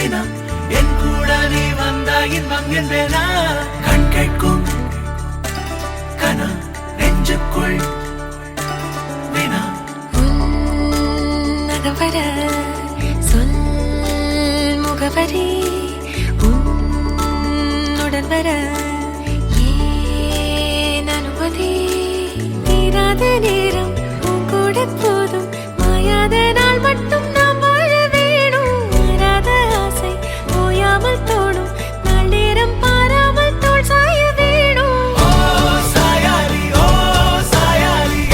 தினம் என் கூட நீ வந்தா இன்பம் என்பேனா கண் கேட்கும் கனா நெஞ்சுக்குள் வினா நகவர சொல் முகவரி உன்னுடன் வர ஏன் அனுமதி தீராத நேரம் உன் கூட போதும் மாயாத நாள் மட்டும் நாம் வாழ வேணும் மாறாத ஆசை ஓயாமல் தோணும் நாள் நேரம் பாராமல் தோல் சாய வேணும் ஓ சாயாலி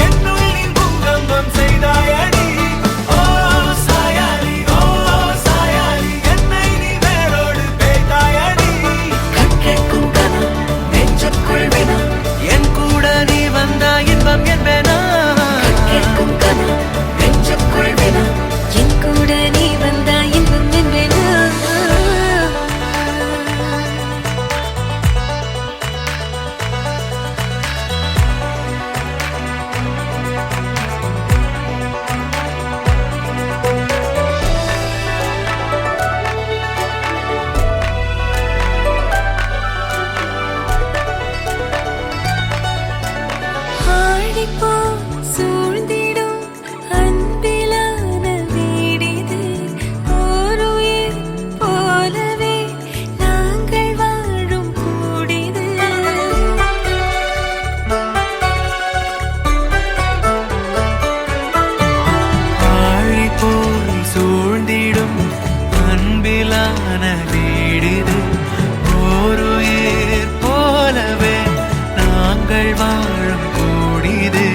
என்னுள் நீ பூங்கம்பம் செய்தாயடி ஓ சாயாலி என்னை நீ வேரோடு பேய்த்தாயடி கண் கேட்கும் கனா நெஞ்சுக்குள் வினா என் கூட நீ வந்தா இன்பம் என்பேனா கண் கேட்கும் கனா நெஞ்சுக்குள் வினா என் கூட நீ வந்தா இன்பம் என்பேனா ஆடிப்போ சூழ்ந்திடும் அன்பிலான வீடிது ஓருயிர் போலவே நாங்கள் வாழும் கூடிது ஆழி போல் சூழ்ந்திடும் அன்பிலான வீடிது ஓருயிர் போலவே நாங்கள் வாழும் கூடிது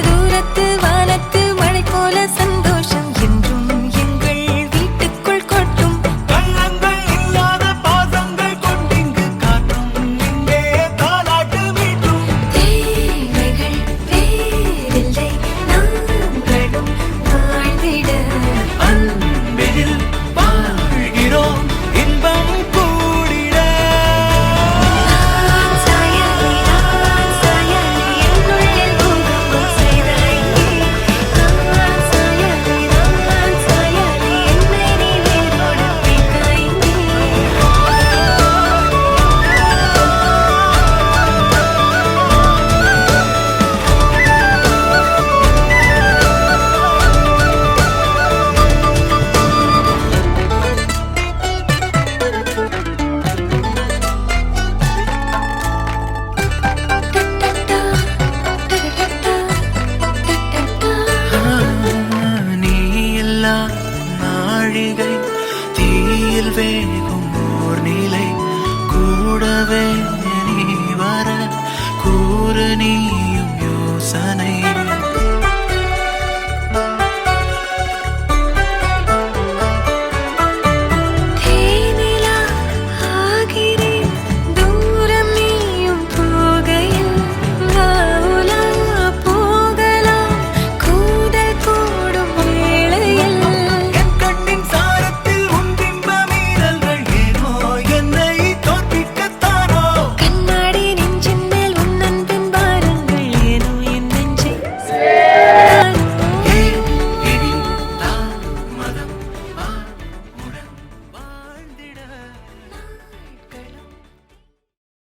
தூரத்து வானத்து மழை போல சந்தோஷம் என்றும் எங்கள் வீட்டுக்குள் கொட்டும் கள்ளங்கள் இல்லாத பாசங்கள் கொண்டிங்கு காற்றும் இங்கே தாலாட்டு மீட்டும் தேவைகள் வேறில்லை நாங்களும் வாழ்ந்திட அன்பில் வாழ்கிறோம் இன்பம் கூடிட சாயாலி என்னுள்ளில் பூகம்பம் செய்தாய் சாயாலி என்னை நீ வேரோடு பிடித்தாய் நீ இல்லா நாழிகை தீயில் வேகும் ஓர் நிலை கூடவே நீ வர கூறு நீ